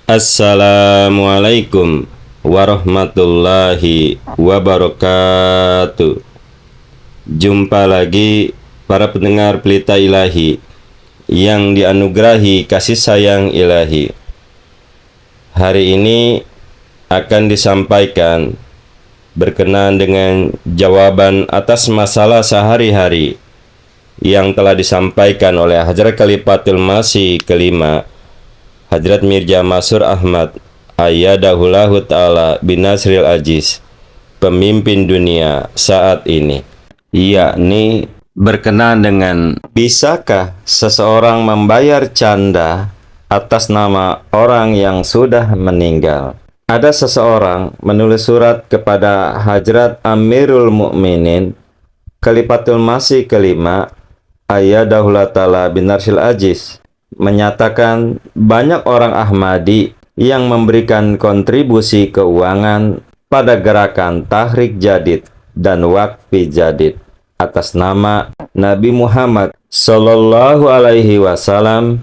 Assalamualaikum warahmatullahi wabarakatuh. Jumpa lagi para pendengar Pelita Ilahi yang dianugerahi kasih sayang ilahi. Hari ini akan disampaikan berkenaan dengan jawaban atas masalah sehari-hari yang telah disampaikan oleh Hadrat Khalifatul Masih kelima, Hadrat Mirza Masroor Ahmad Ayyadahullahu Ta'ala Binasril Aziz, pemimpin dunia saat ini, yakni berkenaan dengan bisakah seseorang membayar canda atas nama orang yang sudah meninggal. Ada seseorang menulis surat kepada Hadrat Amirul Mukminin Khalifatul Masih kelima Ayyadahullahu Ta'ala Binasril Aziz, menyatakan banyak orang Ahmadi yang memberikan kontribusi keuangan pada gerakan Tahrik Jadid dan Waqfi Jadid atas nama Nabi Muhammad Sallallahu Alaihi Wasallam,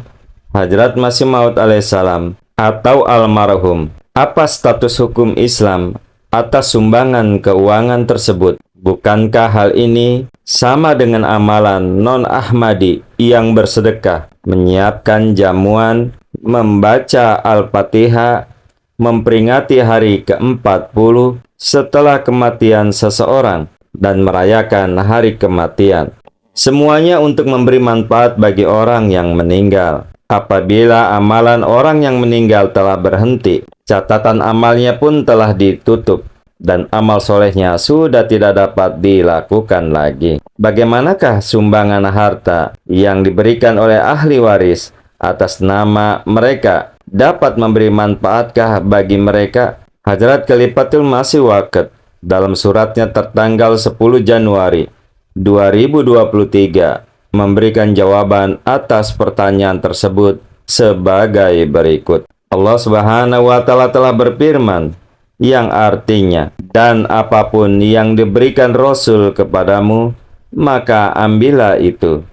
Hadrat Masih Maud Alaihissalam atau almarhum. Apa status hukum Islam atas sumbangan keuangan tersebut? Bukankah hal ini sama dengan amalan non-Ahmadi yang bersedekah, menyiapkan jamuan, membaca Al-Fatihah, memperingati hari ke-40 setelah kematian seseorang, dan merayakan hari kematian? Semuanya untuk memberi manfaat bagi orang yang meninggal. Apabila amalan orang yang meninggal telah berhenti, catatan amalnya pun telah ditutup, dan amal solehnya sudah tidak dapat dilakukan lagi. Bagaimanakah sumbangan harta yang diberikan oleh ahli waris atas nama mereka dapat memberi manfaatkah bagi mereka? Hadrat Khalifatul Masih Waqt dalam suratnya tertanggal 10 Januari 2023 memberikan jawaban atas pertanyaan tersebut sebagai berikut. Allah Subhanahu wa Ta'ala telah berfirman, yang artinya, dan apapun yang diberikan Rasul kepadamu, maka ambillah itu,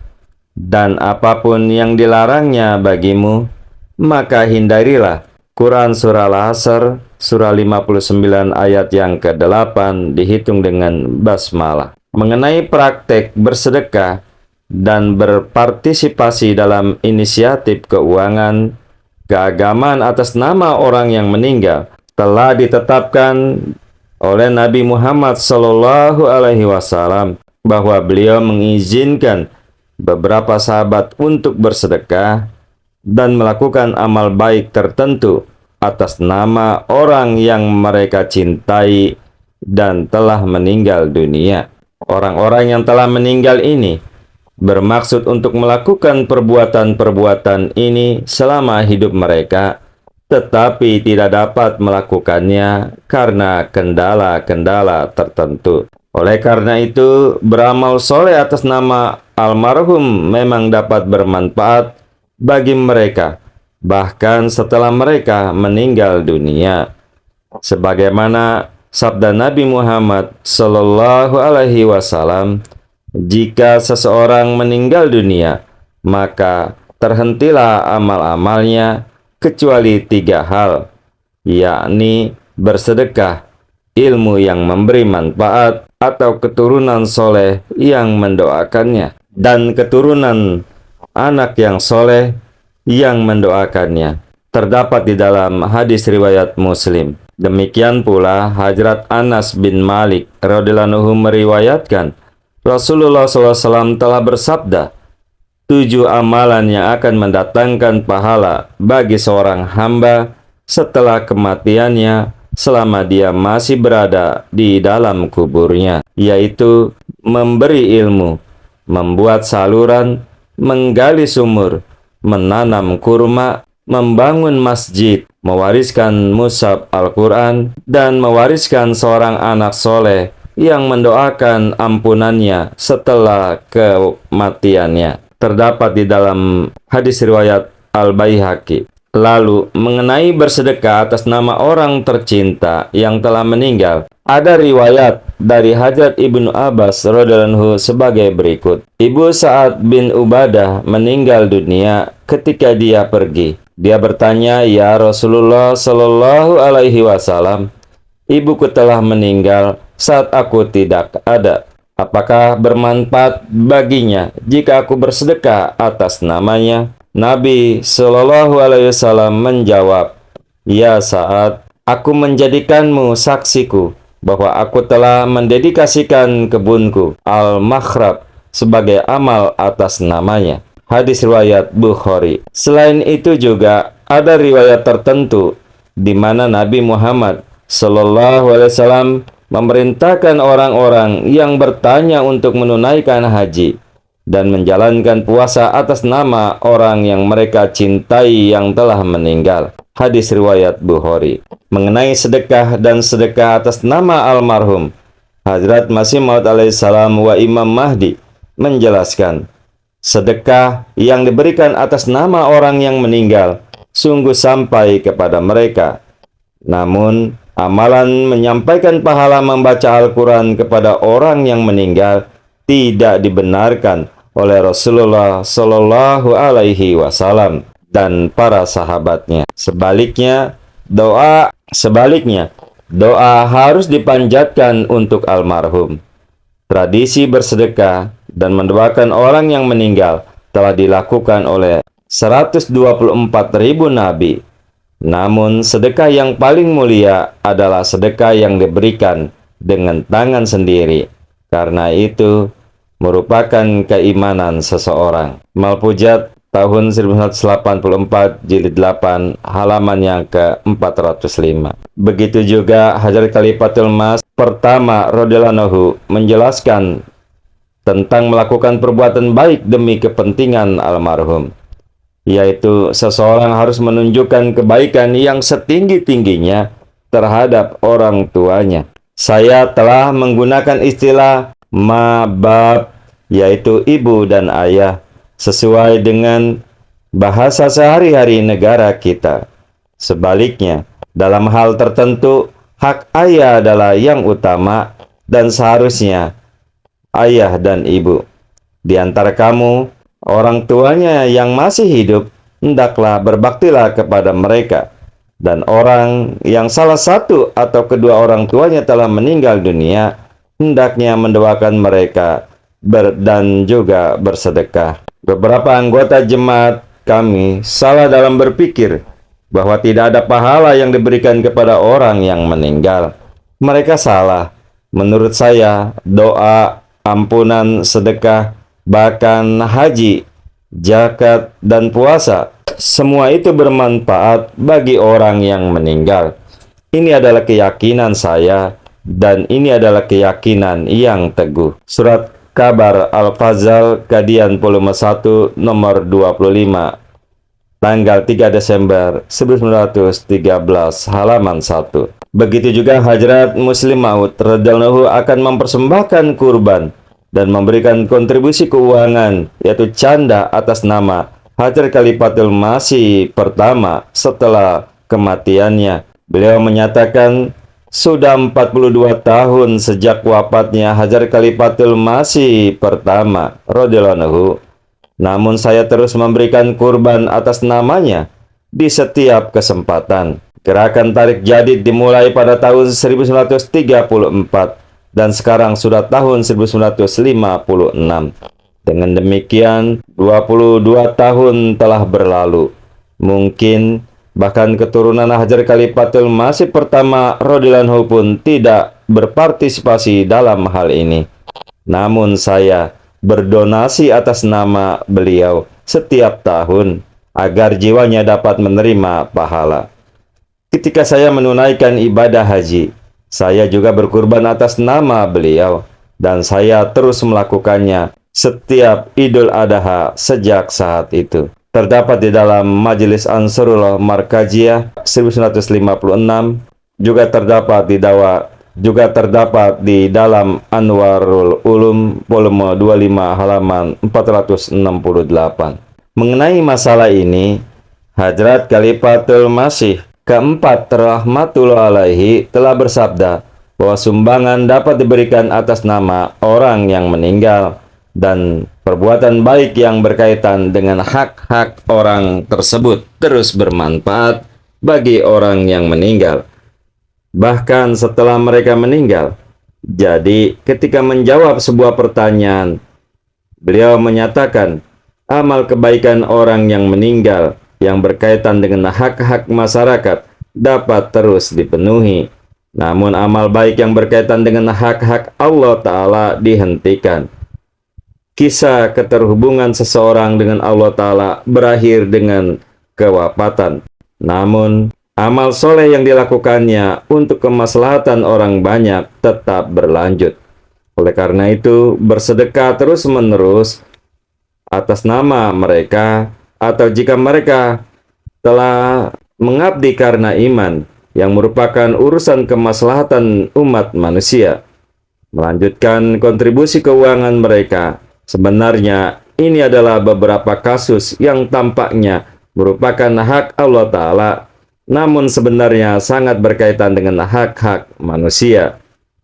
dan apapun yang dilarangnya bagimu, maka hindarilah. Quran Surah Al-Asr, Surah 59 ayat yang ke-8 dihitung dengan basmalah. Mengenai praktek bersedekah dan berpartisipasi dalam inisiatif keuangan keagamaan atas nama orang yang meninggal, telah ditetapkan oleh Nabi Muhammad Sallallahu Alaihi Wasallam bahwa beliau mengizinkan beberapa sahabat untuk bersedekah dan melakukan amal baik tertentu atas nama orang yang mereka cintai dan telah meninggal dunia. Orang-orang yang telah meninggal ini bermaksud untuk melakukan perbuatan-perbuatan ini selama hidup mereka, tetapi tidak dapat melakukannya karena kendala-kendala tertentu. Oleh karena itu, beramal soleh atas nama almarhum memang dapat bermanfaat bagi mereka, bahkan setelah mereka meninggal dunia. Sebagaimana sabda Nabi Muhammad Sallallahu Alaihi Wasallam, jika seseorang meninggal dunia, maka terhentilah amal-amalnya kecuali 3 hal, yakni bersedekah, ilmu yang memberi manfaat, atau keturunan soleh yang mendoakannya, dan keturunan anak yang soleh yang mendoakannya. Terdapat di dalam hadis riwayat Muslim. Demikian pula Hadrat Anas bin Malik radhiyallahu anhu meriwayatkan, Rasulullah SAW telah bersabda, 7 amalan yang akan mendatangkan pahala bagi seorang hamba setelah kematiannya selama dia masih berada di dalam kuburnya, yaitu memberi ilmu, membuat saluran, menggali sumur, menanam kurma, membangun masjid, mewariskan mushaf Al-Quran, dan mewariskan seorang anak soleh yang mendoakan ampunannya setelah kematiannya. Terdapat di dalam hadis riwayat Al-Baihaqi. Lalu, mengenai bersedekah atas nama orang tercinta yang telah meninggal, ada riwayat dari Hadrat Ibnu Abbas radhiyallahu anhu sebagai berikut. Ibu Sa'ad bin Ubadah meninggal dunia ketika dia pergi. Dia bertanya, "Ya Rasulullah Shallallahu Alaihi Wasallam, ibuku telah meninggal saat aku tidak ada. Apakah bermanfaat baginya jika aku bersedekah atas namanya?" Nabi Shallallahu Alaihi Wasallam menjawab, "Ya Sa'ad, aku menjadikanmu saksiku bahwa aku telah mendedikasikan kebunku Al-Makhrab sebagai amal atas namanya." Hadis riwayat Bukhari. Selain itu juga ada riwayat tertentu di mana Nabi Muhammad Shallallahu Alaihi Wasallam memerintahkan orang-orang yang bertanya untuk menunaikan haji dan menjalankan puasa atas nama orang yang mereka cintai yang telah meninggal. Hadis riwayat Bukhari. Mengenai sedekah dan sedekah atas nama almarhum, Hadrat Masih Maud alaihissalam wa Imam Mahdi menjelaskan, sedekah yang diberikan atas nama orang yang meninggal sungguh sampai kepada mereka. Namun, amalan menyampaikan pahala membaca Al-Quran kepada orang yang meninggal tidak dibenarkan oleh Rasulullah Shallallahu Alaihi Wasallam dan para sahabatnya. Sebaliknya, doa harus dipanjatkan untuk almarhum. Tradisi bersedekah dan mendoakan orang yang meninggal telah dilakukan oleh 124.000 nabi. Namun, sedekah yang paling mulia adalah sedekah yang diberikan dengan tangan sendiri. Karena itu, merupakan keimanan seseorang. Malpujat tahun 1984 jilid 8 halaman yang ke-405. Begitu juga Hadrat Khalifatul Mas pertama radhiyallahu anhu menjelaskan tentang melakukan perbuatan baik demi kepentingan almarhum, yaitu seseorang harus menunjukkan kebaikan yang setinggi-tingginya terhadap orang tuanya. Saya telah menggunakan istilah mabab, yaitu ibu dan ayah, sesuai dengan bahasa sehari-hari negara kita. Sebaliknya, dalam hal tertentu, hak ayah adalah yang utama dan seharusnya ayah dan ibu. Di antara kamu, orang tuanya yang masih hidup, hendaklah berbaktilah kepada mereka. Dan orang yang salah satu atau kedua orang tuanya telah meninggal dunia, hendaknya mendoakan mereka dan juga bersedekah. Beberapa anggota jemaat kami salah dalam berpikir bahwa tidak ada pahala yang diberikan kepada orang yang meninggal. Mereka salah. Menurut saya, doa, ampunan, sedekah, bahkan haji, zakat, dan puasa, semua itu bermanfaat bagi orang yang meninggal. Ini adalah keyakinan saya, dan ini adalah keyakinan yang teguh. Surat Kabar Al-Fazal, Kadian volume 1, nomor 25, tanggal 3 Desember 1913, halaman 1. Begitu juga Hadrat Muslim Maud radhiyallahu akan mempersembahkan kurban dan memberikan kontribusi keuangan, yaitu canda atas nama Hadrat Khalifatul Masih pertama setelah kematiannya. Beliau menyatakan, sudah 42 tahun sejak wafatnya Hadrat Khalifatul Masih pertama radhiyallahu anhu, namun saya terus memberikan kurban atas namanya di setiap kesempatan. Gerakan tarik jadid dimulai pada tahun 1934 dan sekarang sudah tahun 1956. Dengan demikian, 22 tahun telah berlalu. Mungkin bahkan keturunan Hadrat Khalifatul Masih pertama radhiyallahu anhu pun tidak berpartisipasi dalam hal ini. Namun saya berdonasi atas nama beliau setiap tahun agar jiwanya dapat menerima pahala. Ketika saya menunaikan ibadah haji, saya juga berkurban atas nama beliau dan saya terus melakukannya setiap Idul Adha sejak saat itu. Terdapat di dalam Majelis Ansarullah Markaziyah 1956, juga terdapat di dalam Anwarul Ulum volume 25 halaman 468. Mengenai masalah ini, Hadrat Khalifatul Masih keempat rahmatullah alaihi telah bersabda bahwa sumbangan dapat diberikan atas nama orang yang meninggal dan perbuatan baik yang berkaitan dengan hak-hak orang tersebut terus bermanfaat bagi orang yang meninggal, bahkan setelah mereka meninggal. Jadi, ketika menjawab sebuah pertanyaan, beliau menyatakan, amal kebaikan orang yang meninggal yang berkaitan dengan hak-hak masyarakat dapat terus dipenuhi. Namun amal baik yang berkaitan dengan hak-hak Allah Ta'ala dihentikan. Kisah keterhubungan seseorang dengan Allah Ta'ala berakhir dengan kewafatan. Namun, amal soleh yang dilakukannya untuk kemaslahatan orang banyak tetap berlanjut. Oleh karena itu, bersedekah terus-menerus atas nama mereka, atau jika mereka telah mengabdi karena iman, yang merupakan urusan kemaslahatan umat manusia, melanjutkan kontribusi keuangan mereka. Sebenarnya ini adalah beberapa kasus yang tampaknya merupakan hak Allah Ta'ala, namun sebenarnya sangat berkaitan dengan hak-hak manusia.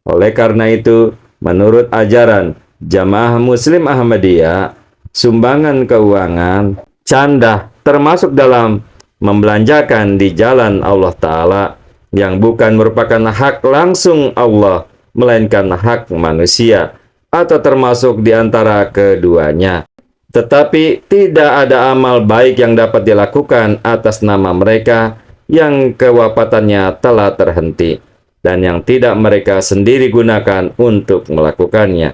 Oleh karena itu, menurut ajaran Jamaah Muslim Ahmadiyah, sumbangan keuangan, canda, termasuk dalam membelanjakan di jalan Allah Ta'ala, yang bukan merupakan hak langsung Allah, melainkan hak manusia, atau termasuk di antara keduanya. Tetapi tidak ada amal baik yang dapat dilakukan atas nama mereka yang kewafatannya telah terhenti, dan yang tidak mereka sendiri gunakan untuk melakukannya.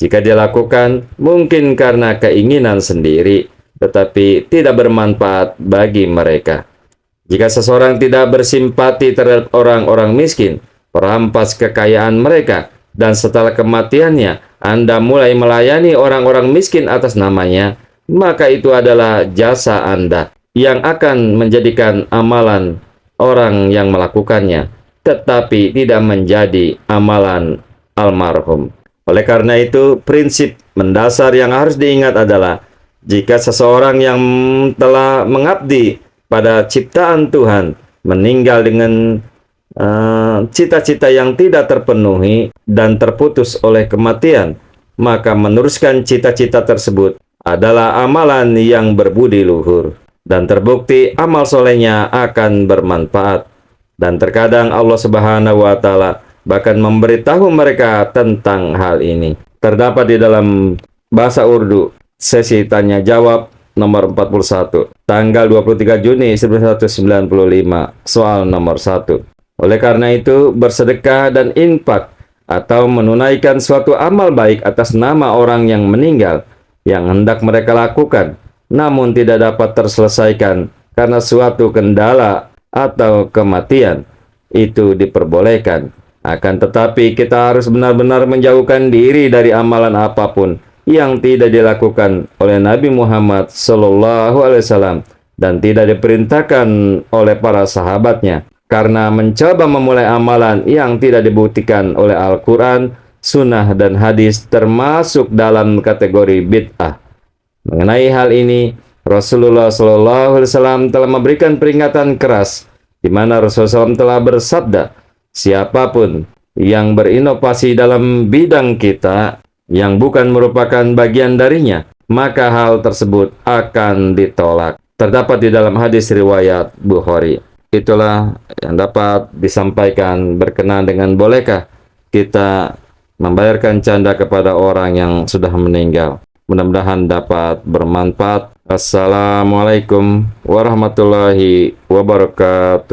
Jika dilakukan, mungkin karena keinginan sendiri, tetapi tidak bermanfaat bagi mereka. Jika seseorang tidak bersimpati terhadap orang-orang miskin, perampas kekayaan mereka, dan setelah kematiannya Anda mulai melayani orang-orang miskin atas namanya, maka itu adalah jasa Anda yang akan menjadikan amalan orang yang melakukannya, tetapi tidak menjadi amalan almarhum. Oleh karena itu, prinsip mendasar yang harus diingat adalah, jika seseorang yang telah mengabdi pada ciptaan Tuhan meninggal dengan cita-cita yang tidak terpenuhi dan terputus oleh kematian, maka meneruskan cita-cita tersebut adalah amalan yang berbudi luhur, dan terbukti amal solehnya akan bermanfaat. Dan terkadang Allah Subhanahu wa Ta'ala bahkan memberitahu mereka tentang hal ini. Terdapat di dalam bahasa Urdu sesi tanya jawab nomor 41 tanggal 23 Juni 1995, soal nomor 1. Oleh karena itu, bersedekah dan infak atau menunaikan suatu amal baik atas nama orang yang meninggal yang hendak mereka lakukan, namun tidak dapat terselesaikan karena suatu kendala atau kematian, itu diperbolehkan. Akan tetapi kita harus benar-benar menjauhkan diri dari amalan apapun yang tidak dilakukan oleh Nabi Muhammad SAW dan tidak diperintahkan oleh para sahabatnya. Karena mencoba memulai amalan yang tidak dibuktikan oleh Al-Quran, Sunnah, dan hadis termasuk dalam kategori bid'ah. Mengenai hal ini, Rasulullah SAW telah memberikan peringatan keras, di mana Rasulullah SAW telah bersabda, siapapun yang berinovasi dalam bidang kita yang bukan merupakan bagian darinya, maka hal tersebut akan ditolak. Terdapat di dalam hadis riwayat Bukhari. Itulah yang dapat disampaikan berkenaan dengan bolehkah kita membayarkan canda kepada orang yang sudah meninggal. Mudah-mudahan dapat bermanfaat. Assalamualaikum warahmatullahi wabarakatuh.